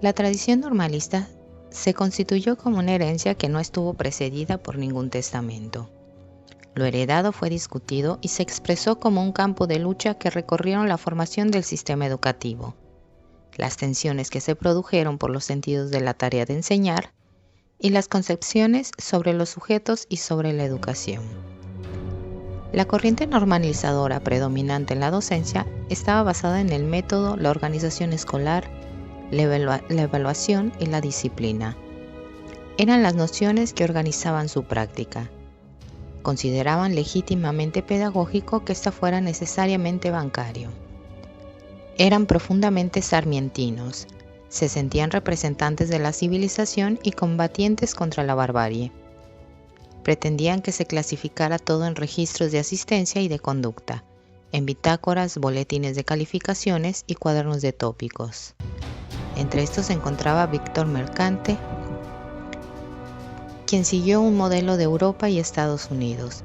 La tradición normalista se constituyó como una herencia que no estuvo precedida por ningún testamento. Lo heredado fue discutido y se expresó como un campo de lucha que recorrieron la formación del sistema educativo, las tensiones que se produjeron por los sentidos de la tarea de enseñar y las concepciones sobre los sujetos y sobre la educación. La corriente normalizadora predominante en la docencia estaba basada en el método, la organización escolar, la evaluación y la disciplina. Eran las nociones que organizaban su práctica. Consideraban legítimamente pedagógico que ésta fuera necesariamente bancario. Eran profundamente sarmientinos, se sentían representantes de la civilización y combatientes contra la barbarie. Pretendían que se clasificara todo en registros de asistencia y de conducta, en bitácoras, boletines de calificaciones y cuadernos de tópicos. Entre estos se encontraba Víctor Mercante, quien siguió un modelo de Europa y Estados Unidos.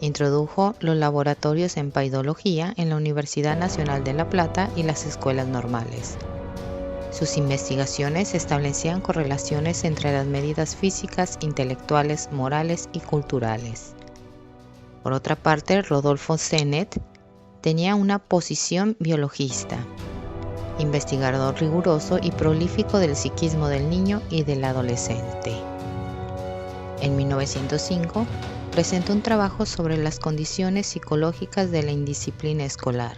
Introdujo los laboratorios en paidología en la Universidad Nacional de La Plata y las escuelas normales. Sus investigaciones establecían correlaciones entre las medidas físicas, intelectuales, morales y culturales. Por otra parte, Rodolfo Zenet tenía una posición biologista, investigador riguroso y prolífico del psiquismo del niño y del adolescente. En 1905, presentó un trabajo sobre las condiciones psicológicas de la indisciplina escolar.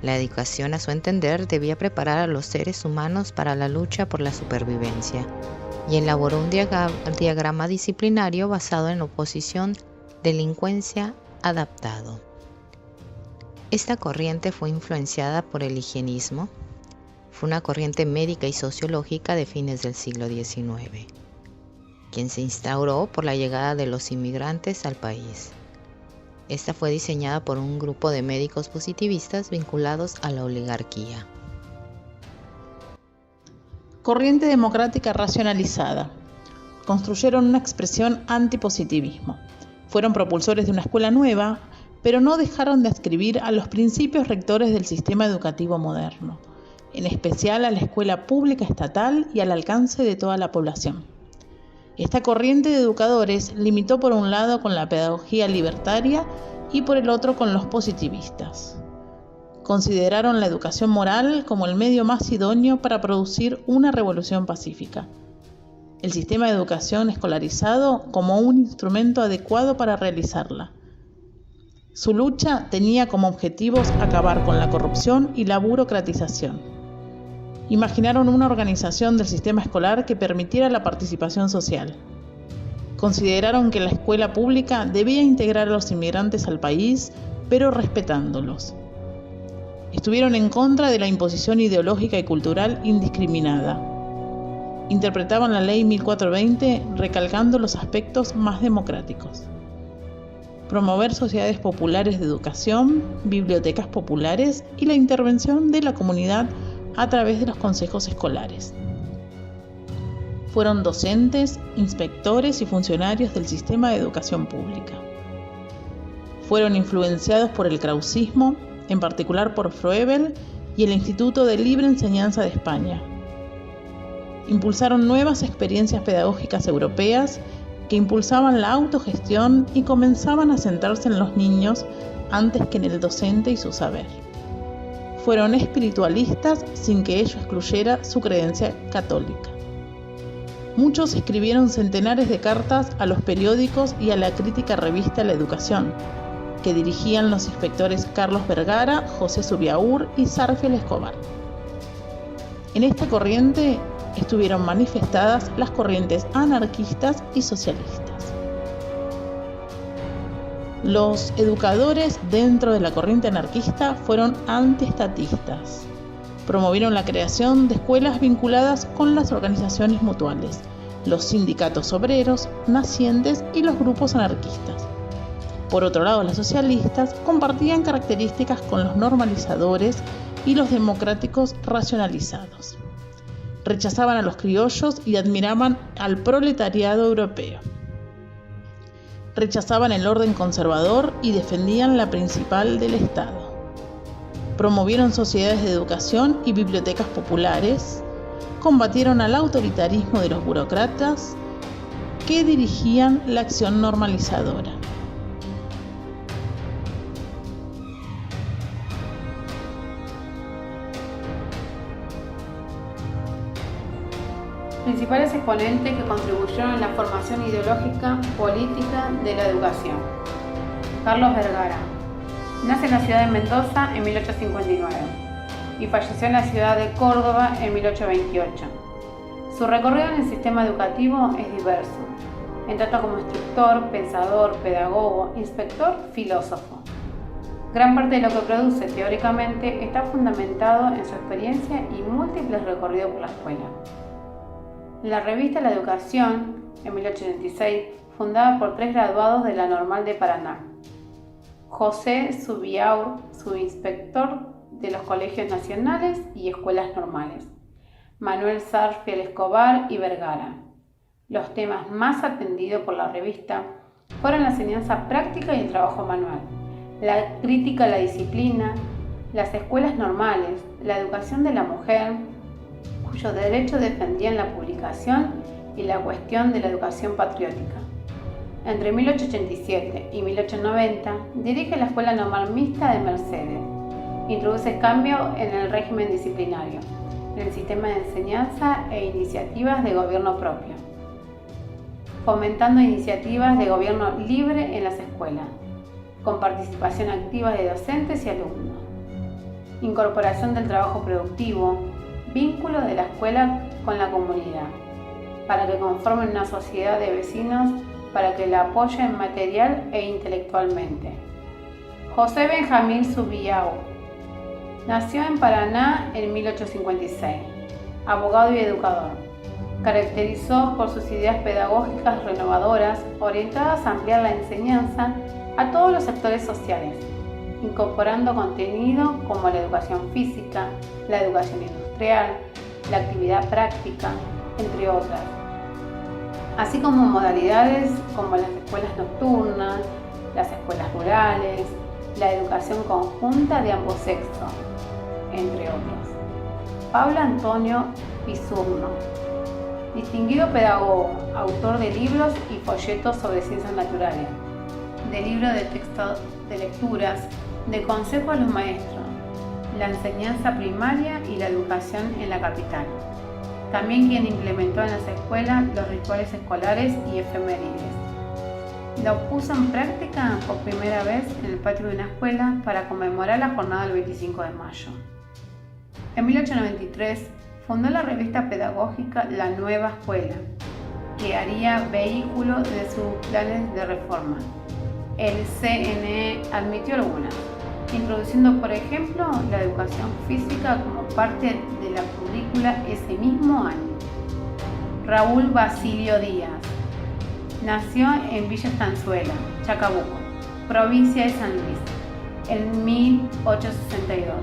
La educación, a su entender, debía preparar a los seres humanos para la lucha por la supervivencia, y elaboró un diagrama disciplinario basado en oposición delincuencia adaptado. Esta corriente fue influenciada por el higienismo. Fue una corriente médica y sociológica de fines del siglo XIX, quien se instauró por la llegada de los inmigrantes al país. Esta fue diseñada por un grupo de médicos positivistas vinculados a la oligarquía. Corriente democrática racionalizada. Construyeron una expresión antipositivismo. Fueron propulsores de una escuela nueva, pero no dejaron de adscribir a los principios rectores del sistema educativo moderno, en especial a la escuela pública estatal y al alcance de toda la población. Esta corriente de educadores limitó por un lado con la pedagogía libertaria y por el otro con los positivistas. Consideraron la educación moral como el medio más idóneo para producir una revolución pacífica. El sistema de educación escolarizado como un instrumento adecuado para realizarla. Su lucha tenía como objetivos acabar con la corrupción y la burocratización. Imaginaron una organización del sistema escolar que permitiera la participación social. Consideraron que la escuela pública debía integrar a los inmigrantes al país, pero respetándolos. Estuvieron en contra de la imposición ideológica y cultural indiscriminada. Interpretaban la ley 1420 recalcando los aspectos más democráticos. Promover sociedades populares de educación, bibliotecas populares y la intervención de la comunidad a través de los consejos escolares. Fueron docentes, inspectores y funcionarios del sistema de educación pública. Fueron influenciados por el krausismo, en particular por Froebel y el Instituto de Libre Enseñanza de España. Impulsaron nuevas experiencias pedagógicas europeas que impulsaban la autogestión y comenzaban a centrarse en los niños antes que en el docente y su saber. Fueron espiritualistas sin que ello excluyera su creencia católica. Muchos escribieron centenares de cartas a los periódicos y a la crítica revista La Educación, que dirigían los inspectores Carlos Vergara, José Zubiaur y Sarfield Escobar. En esta corriente estuvieron manifestadas las corrientes anarquistas y socialistas. Los educadores dentro de la corriente anarquista fueron antiestatistas. Promovieron la creación de escuelas vinculadas con las organizaciones mutuales, los sindicatos obreros nacientes y los grupos anarquistas. Por otro lado, los socialistas compartían características con los normalizadores y los democráticos racionalizados. Rechazaban a los criollos y admiraban al proletariado europeo. Rechazaban el orden conservador y defendían la principal del Estado. Promovieron sociedades de educación y bibliotecas populares. combatieron al autoritarismo de los burócratas que dirigían la acción normalizadora. Principales exponentes que contribuyeron a la formación ideológica política de la educación. Carlos Vergara. Nace en la ciudad de Mendoza en 1859 y falleció en la ciudad de Córdoba en 1828. Su recorrido en el sistema educativo es diverso, en tanto como instructor, pensador, pedagogo, inspector, filósofo. Gran parte de lo que produce teóricamente está fundamentado en su experiencia y múltiples recorridos por la escuela. La revista La Educación, en 1886, fundada por 3 graduados de la Normal de Paraná. José Zubiaur, subinspector de los colegios nacionales y escuelas normales. Manuel Sarfield Escobar y Vergara. Los temas más atendidos por la revista fueron la enseñanza práctica y el trabajo manual, la crítica a la disciplina, las escuelas normales, la educación de la mujer, cuyos derechos defendían la publicación, y la cuestión de la educación patriótica. Entre 1887 y 1890 dirige la Escuela Normal Mixta de Mercedes. Introduce cambios en el régimen disciplinario, en el sistema de enseñanza e iniciativas de gobierno propio, fomentando iniciativas de gobierno libre en las escuelas, con participación activa de docentes y alumnos. Incorporación del trabajo productivo, vínculo de la escuela con la comunidad, para que conformen una sociedad de vecinos para que la apoyen material e intelectualmente. José Benjamín Zubiaur nació en Paraná en 1856, abogado y educador. Caracterizó por sus ideas pedagógicas renovadoras orientadas a ampliar la enseñanza a todos los sectores sociales, incorporando contenido como la educación física, la educación industrial, la actividad práctica, entre otras, así como modalidades como las escuelas nocturnas, las escuelas rurales, la educación conjunta de ambos sexos, entre otros. Pablo Antonio Pisurno, distinguido pedagogo, autor de libros y folletos sobre ciencias naturales, de libros de texto de lecturas, de consejo a los maestros, la enseñanza primaria y la educación en la capital. También quien implementó en las escuelas los rituales escolares y efemérides. Lo puso en práctica por primera vez en el patio de una escuela para conmemorar la jornada del 25 de mayo. En 1893 fundó la revista pedagógica La Nueva Escuela, que haría vehículo de sus planes de reforma. El CNE admitió algunas, introduciendo, por ejemplo, la educación física como parte de la currícula ese mismo año. Raúl Basilio Díaz nació en Villa Estanzuela, Chacabuco, provincia de San Luis, en 1862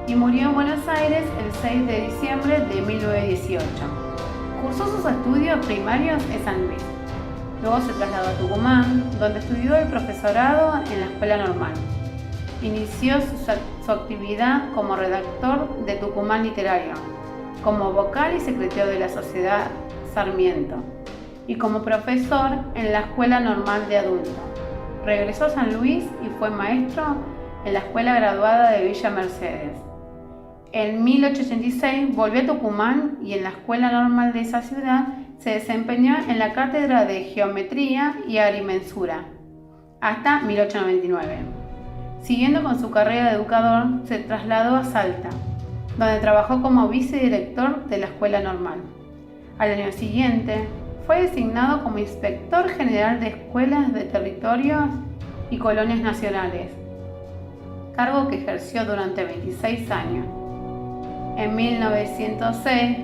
y murió en Buenos Aires el 6 de diciembre de 1918. Cursó sus estudios primarios en San Luis. Luego se trasladó a Tucumán, donde estudió el profesorado en la Escuela Normal. Inició su actividad como redactor de Tucumán Literario, como vocal y secretario de la Sociedad Sarmiento, y como profesor en la Escuela Normal de Adultos. Regresó a San Luis y fue maestro en la Escuela Graduada de Villa Mercedes. En 1886 volvió a Tucumán y en la Escuela Normal de esa ciudad se desempeñó en la cátedra de Geometría y Agrimensura hasta 1899. Siguiendo con su carrera de educador, se trasladó a Salta, donde trabajó como vicedirector de la Escuela Normal. Al año siguiente, fue designado como Inspector General de Escuelas de Territorios y Colonias Nacionales, cargo que ejerció durante 26 años. En 1906,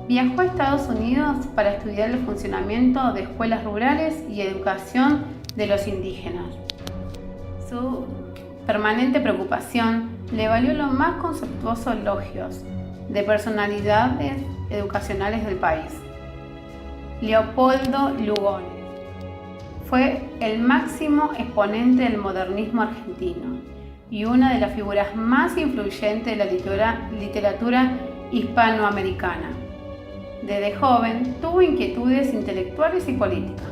viajó a Estados Unidos para estudiar el funcionamiento de escuelas rurales y educación de los indígenas. Su permanente preocupación le valió los más conceptuosos elogios de personalidades educacionales del país. Leopoldo Lugones fue el máximo exponente del modernismo argentino y una de las figuras más influyentes de la literatura hispanoamericana. Desde joven tuvo inquietudes intelectuales y políticas,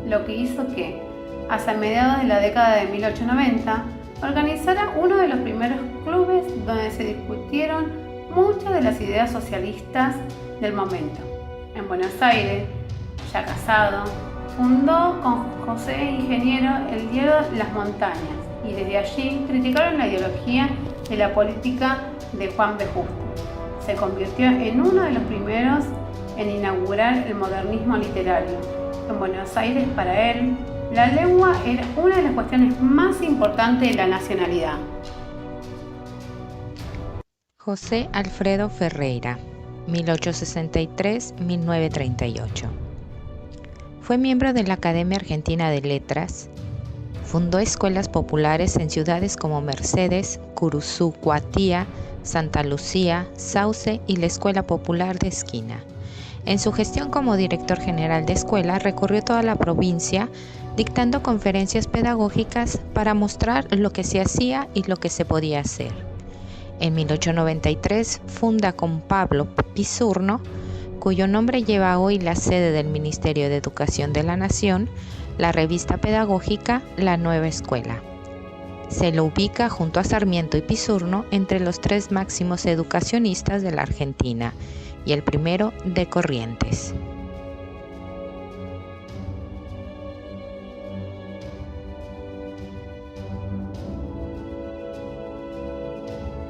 lo que hizo que, hacia mediados de la década de 1890, organizara uno de los primeros clubes donde se discutieron muchas de las ideas socialistas del momento. En Buenos Aires, ya casado, fundó con José Ingeniero el diario Las Montañas y desde allí criticaron la ideología de la política de Juan B. Justo. Se convirtió en uno de los primeros en inaugurar el modernismo literario. En Buenos Aires, para él, la lengua era una de las cuestiones más importantes de la nacionalidad. José Alfredo Ferreira, 1863-1938. Fue miembro de la Academia Argentina de Letras. Fundó escuelas populares en ciudades como Mercedes, Curuzú, Cuatía, Santa Lucía, Sauce y la Escuela Popular de Esquina. En su gestión como director general de escuela, recorrió toda la provincia dictando conferencias pedagógicas para mostrar lo que se hacía y lo que se podía hacer. En 1893 funda con Pablo Pisurno, cuyo nombre lleva hoy la sede del Ministerio de Educación de la Nación, la revista pedagógica La Nueva Escuela. Se lo ubica junto a Sarmiento y Pisurno entre los tres máximos educacionistas de la Argentina y el primero de Corrientes.